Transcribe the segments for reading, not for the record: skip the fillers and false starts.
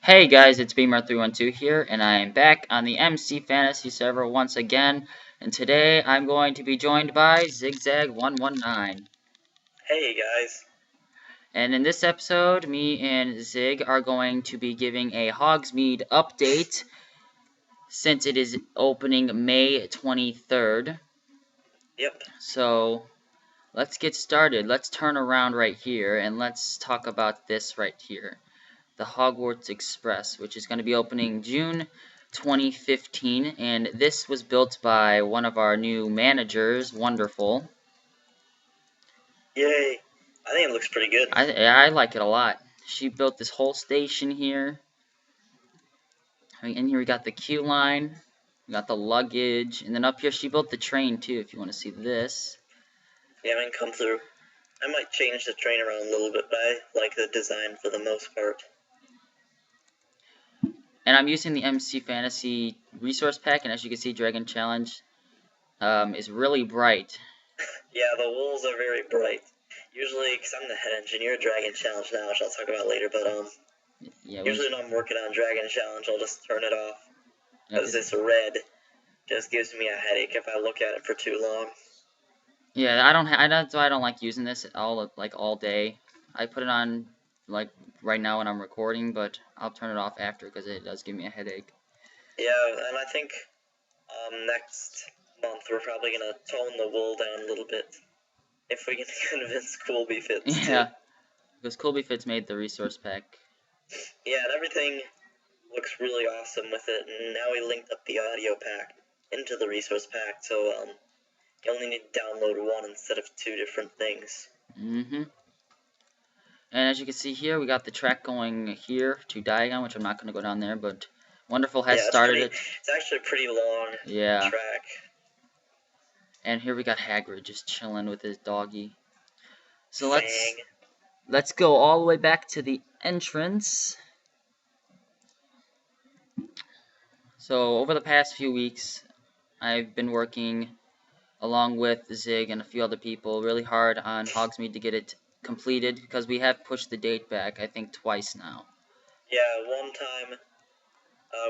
Hey guys, it's Beemer312 here, and I am back on the MC Fantasy server once again, and today I'm going to be joined by Zigzag119. Hey guys. And in this episode, me and Zig are going to be giving a Hogsmeade update, since it is opening May 23rd. Yep. So, let's get started. Let's turn around right here, and let's talk about this right here. The Hogwarts Express, which is going to be opening June 2015, and this was built by one of our new managers, Wonderful. Yay. I think it looks pretty good. I like it a lot. She built this whole station here. And here we got the queue line, we got the luggage, and then up here she built the train too, if you want to see this. Yeah, I can come through. I might change the train around a little bit, but I like the design for the most part. And I'm using the MC Fantasy resource pack, and as you can see, Dragon Challenge is really bright. Yeah, the walls are very bright. Usually, because I'm the head engineer of Dragon Challenge now, which I'll talk about later, but yeah, usually when I'm working on Dragon Challenge, I'll just turn it off. Because this red just gives me a headache if I look at it for too long. Yeah, that's why I don't like using this all day. I put it on like right now when I'm recording, but I'll turn it off after because it does give me a headache. Yeah, and I think next month we're probably gonna tone the wool down a little bit if we can convince CoolBeFits. Yeah, because CoolBeFits made the resource pack. Yeah, and everything looks really awesome with it, and now we linked up the audio pack into the resource pack, so you only need to download one instead of two different things. And as you can see here, we got the track going here to Diagon, which I'm not going to go down there, but Wonderful has started it. It's actually a pretty long track. And here we got Hagrid just chilling with his doggy. So Fang. let's go all the way back to the entrance. So over the past few weeks, I've been working along with Zig and a few other people really hard on Hogsmeade to get it completed, because we have pushed the date back, I think, twice now. Yeah, one time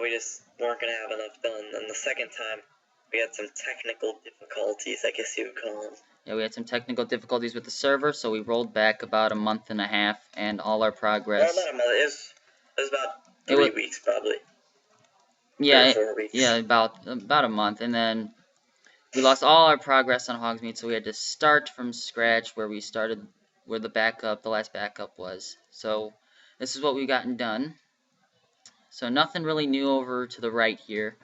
we just weren't going to have enough done, and the second time we had some technical difficulties, I guess you would call them. Yeah, we had some technical difficulties with the server, so we rolled back about a month and a half, and all our progress... Well, not a month, it was about 3 weeks, probably. Yeah, 4 weeks. Yeah, about a month, and then we lost all our progress on Hogsmeade, so we had to start from scratch where we started, where the last backup was. So this is what we've gotten done. So nothing really new over to the right here.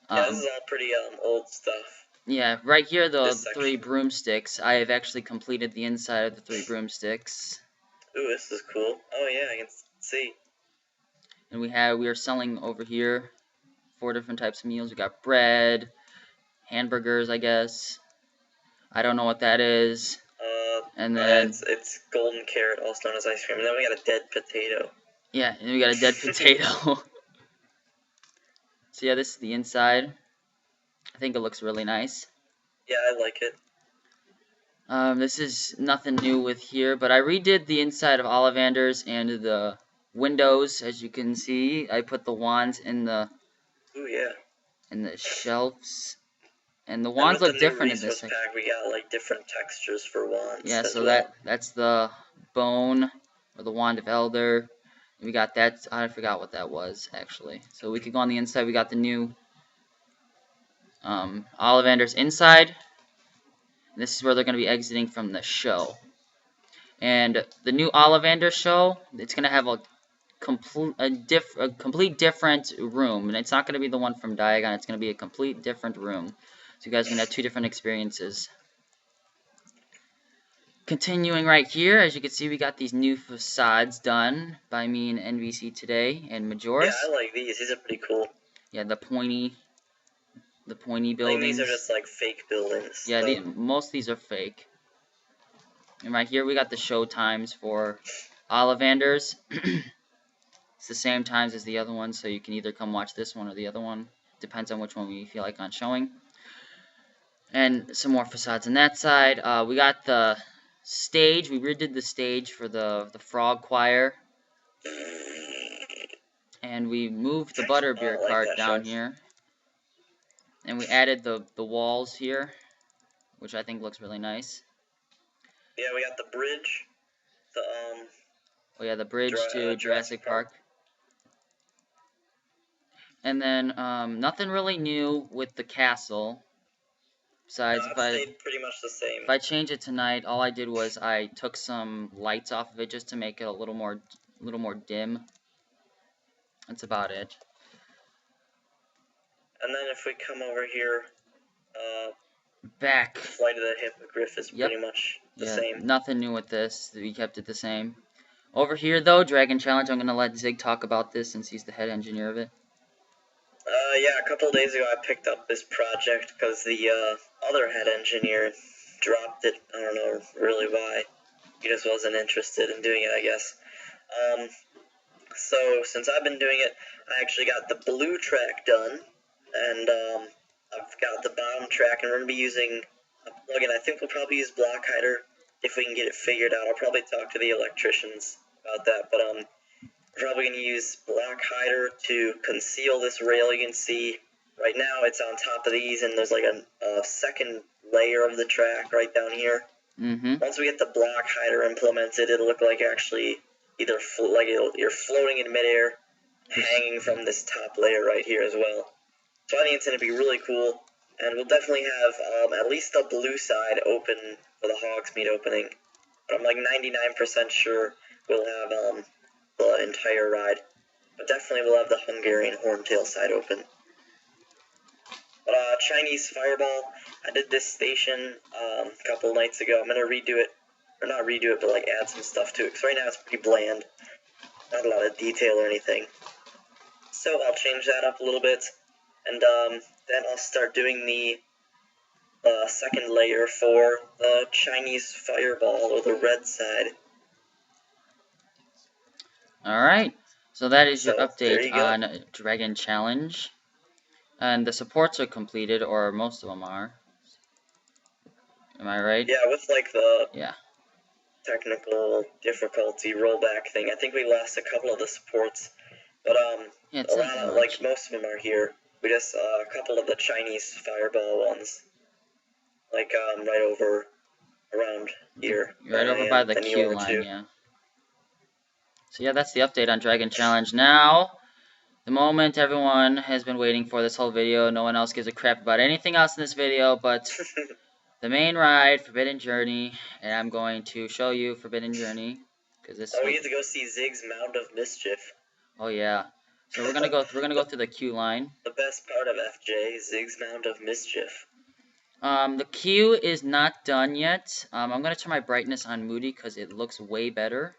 Yeah, this is all pretty old stuff. Yeah, right here, the 3 broomsticks. I have actually completed the inside of the 3 broomsticks. Ooh, this is cool. Oh yeah, I can see. And we are selling over here 4 different types of meals. We got bread, hamburgers, I guess. I don't know what that is. And then it's golden carrot, also known as ice cream. And then we got a dead potato. Yeah, and we got a dead potato. So yeah, this is the inside. I think it looks really nice. Yeah, I like it. This is nothing new with here, but I redid the inside of Ollivander's and the windows, as you can see. I put the wands in the shelves. And the wands look different in this. Pack, we got like different textures for wands. Yeah, so that's the bone, or the wand of elder. We got that. I forgot what that was actually. So we could go on the inside. We got the new Ollivander's inside. This is where they're going to be exiting from the show. And the new Ollivander show, it's going to have a complete different room, and it's not going to be the one from Diagon. It's going to be a complete different room. So you guys are going to have two different experiences. Continuing right here, as you can see, we got these new facades done by me and NVC today and Majoris. Yeah, I like these. These are pretty cool. Yeah, the pointy buildings. I think these are just like fake buildings. Yeah, most of these are fake. And right here we got the show times for Ollivanders. It's the same times as the other one, so you can either come watch this one or the other one. Depends on which one we feel like on showing. And some more facades on that side. We got the stage. We redid the stage for the frog choir. And we moved the butterbeer cart down here. And we added the walls here, which I think looks really nice. Yeah, we got the bridge. Oh yeah, the bridge to Jurassic Park. And then nothing really new with the castle. Besides, no, it stayed pretty much the same. If I change it tonight, all I did was I took some lights off of it just to make it a little more dim. That's about it. And then if we come over here, back. Flight of the Hippogriff is pretty much the same. Nothing new with this. We kept it the same. Over here, though, Dragon Challenge, I'm going to let Zig talk about this since he's the head engineer of it. Yeah, a couple of days ago I picked up this project because the other head engineer dropped it. I don't know really why. He just wasn't interested in doing it, I guess. So since I've been doing it, I actually got the blue track done, and I've got the bottom track, and we're going to be using a plugin. I think we'll probably use Block Hider if we can get it figured out. I'll probably talk to the electricians about that, but we're probably going to use Block Hider to conceal this rail. You can see right now it's on top of these, and there's like a second layer of the track right down here. Once we get the Block Hider implemented, it'll look like actually either you're floating in midair, hanging from this top layer right here as well. So I think it's going to be really cool, and we'll definitely have at least the blue side open for the Hogsmeade opening. But I'm like 99% sure we'll have the entire ride. But definitely we'll have the Hungarian Horntail side open. But Chinese Fireball, I did this station a couple nights ago. I'm going to redo it. Or not redo it, but like add some stuff to it. Because right now it's pretty bland. Not a lot of detail or anything. So I'll change that up a little bit. And then I'll start doing the second layer for the Chinese Fireball, or the red side. Alright, so that is your update on Dragon Challenge. And the supports are completed, or most of them are. Am I right? Yeah, with like the technical difficulty rollback thing. I think we lost a couple of the supports. But a lot of, like, most of them are here. We just a couple of the Chinese Fireball ones, like right over around here. Right over by the queue line, yeah. So yeah, that's the update on Dragon Challenge. Now, the moment everyone has been waiting for this whole video. No one else gives a crap about anything else in this video, but the main ride, Forbidden Journey, and I'm going to show you Forbidden Journey because this. Oh, we get to go see Zig's Mound of Mischief. Oh yeah. So we're gonna go through the queue line. The best part of FJ, Zig's Mound of Mischief. The queue is not done yet. I'm gonna turn my brightness on Moody because it looks way better.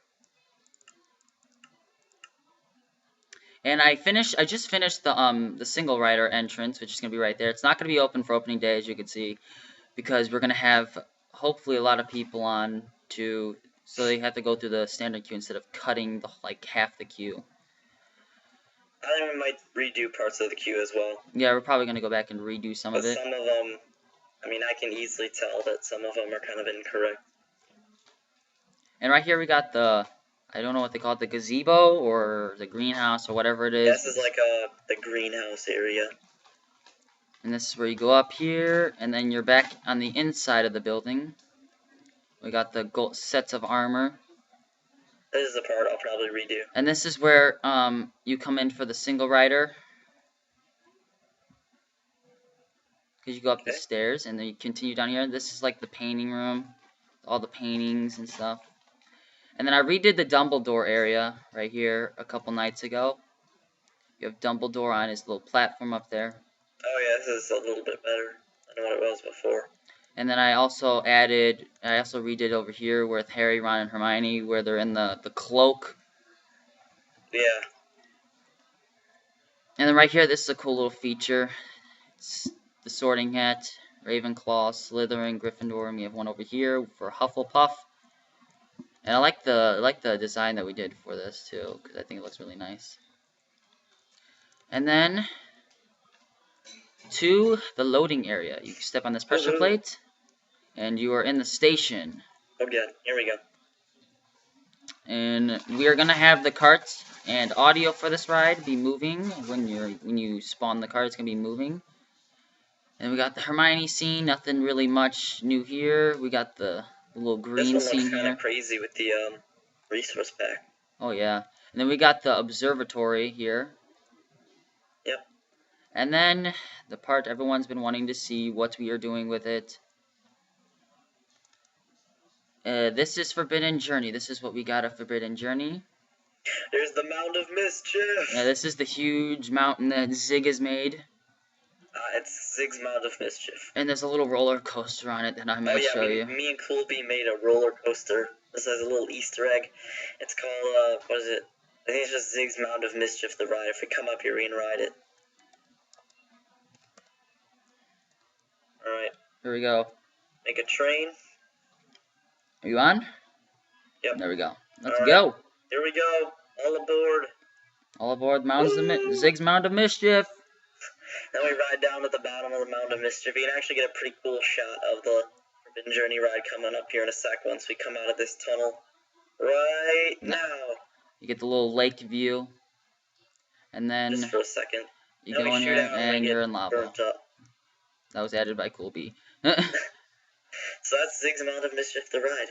And I just finished the single rider entrance, which is gonna be right there. It's not gonna be open for opening day, as you can see, because we're gonna have hopefully a lot of people on so they have to go through the standard queue instead of cutting like half the queue. I think we might redo parts of the queue as well. Yeah, we're probably gonna go back and redo some of it. Some of them, I mean, I can easily tell that some of them are kind of incorrect. And right here we got I don't know what they call it, the gazebo or the greenhouse or whatever it is. This is like the greenhouse area. And this is where you go up here, and then you're back on the inside of the building. We got the gold sets of armor. This is the part I'll probably redo. And this is where you come in for the single rider. Because you go up the stairs, and then you continue down here. This is like the painting room. All the paintings and stuff. And then I redid the Dumbledore area right here a couple nights ago. You have Dumbledore on his little platform up there. Oh yeah, this is a little bit better than what was before. And then I also redid over here with Harry, Ron, and Hermione, where they're in the cloak. Yeah. And then right here, this is a cool little feature. It's the Sorting Hat, Ravenclaw, Slytherin, Gryffindor, and we have one over here for Hufflepuff. And I like the design that we did for this too, because I think it looks really nice. And then to the loading area. You step on this pressure plate, and you are in the station. Oh good, here we go. And we are gonna have the carts and audio for this ride be moving when you spawn the cart. It's gonna be moving. And we got the Hermione scene. Nothing really much new here. We got the little green scene here. This one looks kind of crazy with the resource pack. Oh yeah. And then we got the observatory here. Yep. And then the part everyone's been wanting to see, what we are doing with it. This is Forbidden Journey. This is what we got of Forbidden Journey. There's the Mound of Mischief! Yeah, this is the huge mountain that Zig has made. It's Zig's Mound of Mischief. And there's a little roller coaster on it that I'm going to show you. Me and Coolby made a roller coaster. This has a little Easter egg. It's called, what is it? I think it's just Zig's Mound of Mischief, the ride. If we come up here, we can ride it. Alright. Here we go. Make a train. Are you on? Yep. There we go. Let's go. Here we go. All aboard. All aboard Zig's Mound of Mischief. Then we ride down to the bottom of the Mound of Mischief. You can actually get a pretty cool shot of the Forbidden Journey ride coming up here in a sec once we come out of this tunnel. Right now. You get the little lake view. And then just for a second. You go in here and you're in lava. That was added by Coolby. So that's Zig's Mound of Mischief, the ride.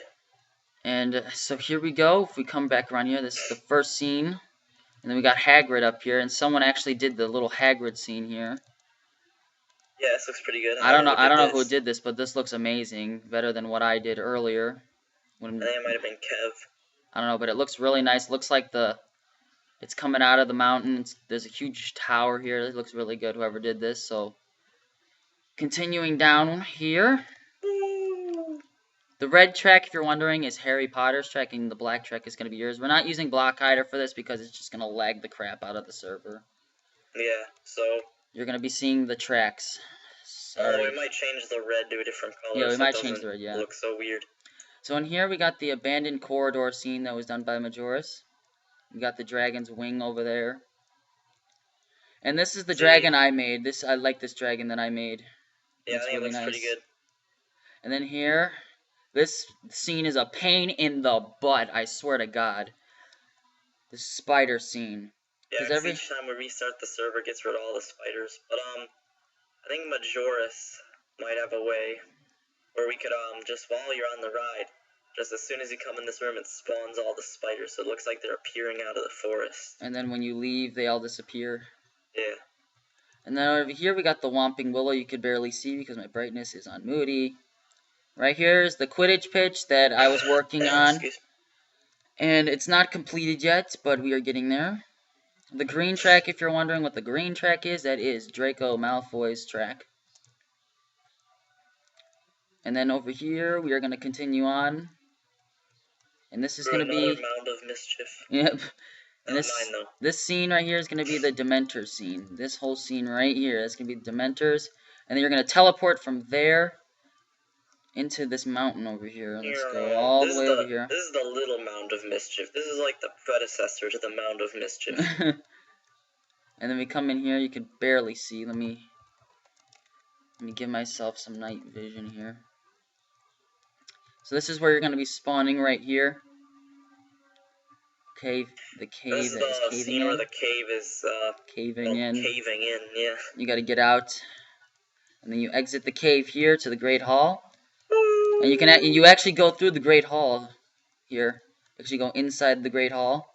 And so here we go. If we come back around here, this is the first scene. And then we got Hagrid up here, and someone actually did the little Hagrid scene here. Yeah, this looks pretty good. I don't know who did this, but this looks amazing. Better than what I did earlier. I think it might have been Kev. I don't know, but it looks really nice. It looks like it's coming out of the mountains. There's a huge tower here. It looks really good, whoever did this. So, continuing down here. The red track, if you're wondering, is Harry Potter's track, and the black track is going to be yours. We're not using Block Hider for this because it's just going to lag the crap out of the server. Yeah, so... You're going to be seeing the tracks. Sorry. We might change the red to a different color. Yeah, we might change the red, yeah. It looks so weird. So in here we got the abandoned corridor scene that was done by Majoris. We got the dragon's wing over there. And this is the dragon I made. I like this dragon that I made. Yeah, I think it looks pretty good. And then here... This scene is a pain in the butt, I swear to God. The spider scene. Yeah, because each time we restart the server, it gets rid of all the spiders. But, I think Majoris might have a way where we could, just while you're on the ride, just as soon as you come in this room, it spawns all the spiders, so it looks like they're appearing out of the forest. And then when you leave, they all disappear. Yeah. And then over here, we got the Whomping Willow. You could barely see because my brightness is on Moody. Right here is the Quidditch pitch that I was working on. And it's not completed yet, but we are getting there. The green track, if you're wondering what the green track is, that is Draco Malfoy's track. And then over here, we are going to continue on. And this is going to be... Mound of Mischief. Yep. And this scene right here is going to be the Dementor scene. This whole scene right here, that's going to be the Dementors. And then you're going to teleport from there into this mountain over here. Let's go all the way over here. This is the little Mound of Mischief. This is like the predecessor to the Mound of Mischief. And then we come in here. You can barely see. Let me give myself some night vision here. So this is where you're going to be spawning right here. The cave that is caving in. Where the cave is caving in. Caving in, yeah. You got to get out, and then you exit the cave here to the Great Hall. And you actually go through the Great Hall here. Actually go inside the Great Hall.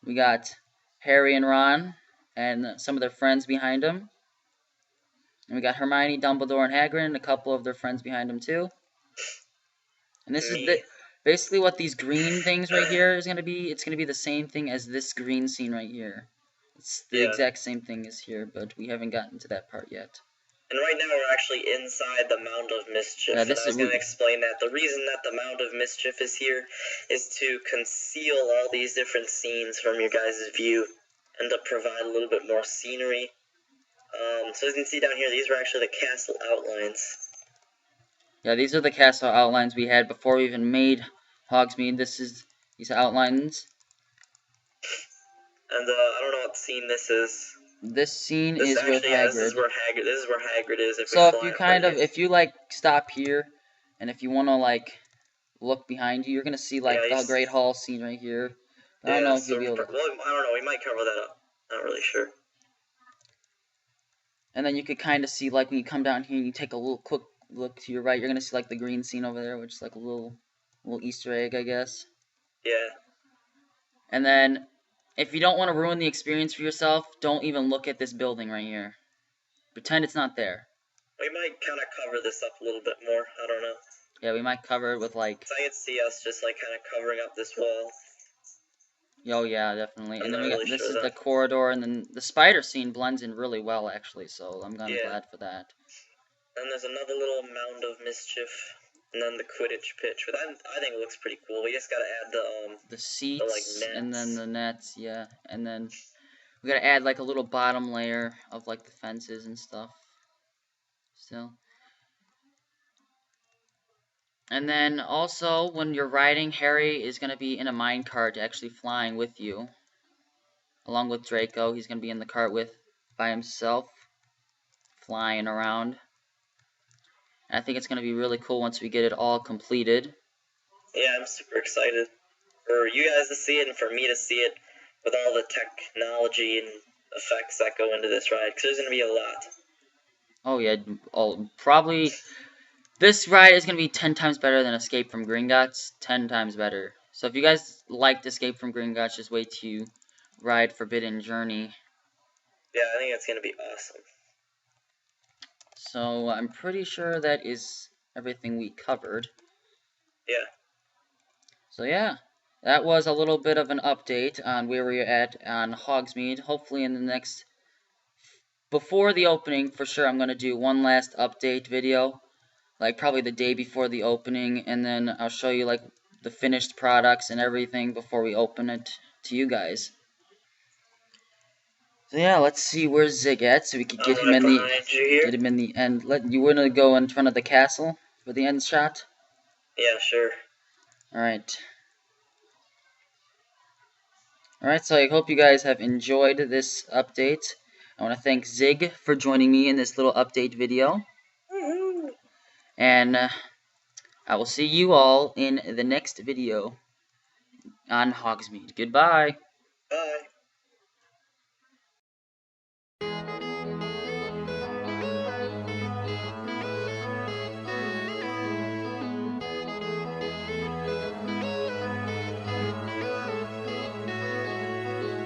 We got Harry and Ron and some of their friends behind them. And we got Hermione, Dumbledore, and Hagrid, and a couple of their friends behind them too. And this is basically what these green things right here is going to be. It's going to be the same thing as this green scene right here. It's the exact same thing as here, but we haven't gotten to that part yet. And right now we're actually inside the Mound of Mischief, Yeah, and I was going to explain that. The reason that the Mound of Mischief is here is to conceal all these different scenes from your guys' view and to provide a little bit more scenery. So as you can see down here, these were actually the castle outlines. Yeah, these are the castle outlines we had before we even made Hogsmeade. These outlines. And I don't know what scene this is. This scene This is with actually, yeah, this is Hagrid. where Hagrid is. If we So fly in front of you. if you like stop here, and if you want to like look behind you, you're gonna see like Yeah, the Great Hall scene right here. I don't yeah, know if so you'll be able to. well, I don't know. We might cover that up. Not really sure. And then you could kind of see like when you come down here and you take a little quick look to your right, you're gonna see like the green scene over there, which is like a little Easter egg, I guess. Yeah. And then, if you don't want to ruin the experience for yourself, don't even look at this building right here. Pretend it's not there. We might kind of cover this up a little bit more. I don't know. Yeah, we might cover it with like. So I could see us just like kind of covering up this wall. Oh yeah, definitely. I'm And then not we got really this sure is though. the corridor, and then the spider scene blends in really well actually. So I'm kind of Yeah. glad for that. And there's another little Mound of Mischief, and then the Quidditch pitch. But I think it looks pretty cool. We just gotta add The the like seats, nets. and then the nets, yeah, and then we gotta add like a little bottom layer of like the fences and stuff. Still. And then also, when you're riding, Harry is going to be in a minecart actually flying with you. Along with Draco, he's going to be in the cart by himself, flying around. And I think it's going to be really cool once we get it all completed. Yeah, I'm super excited for you guys to see it and for me to see it with all the technology and effects that go into this ride, because there's going to be a lot. Oh yeah, probably this ride is going to be 10 times better than Escape from Gringotts. 10 times better. So if you guys liked Escape from Gringotts, just wait till you ride Forbidden Journey. Yeah, I think it's going to be awesome. So I'm pretty sure that is everything we covered. Yeah. So yeah, that was a little bit of an update on where we're at on Hogsmeade. Hopefully in the next, before the opening, for sure I'm going to do one last update video. Like probably the day before the opening, and then I'll show you like the finished products and everything before we open it to you guys. So yeah, let's see where's Zig at, so we could get him in the end. You want to go in front of the castle for the end shot? Yeah, sure. Alright. Alright, so I hope you guys have enjoyed this update. I want to thank Zig for joining me in this little update video. And I will see you all in the next video on Hogsmeade. Goodbye. Bye.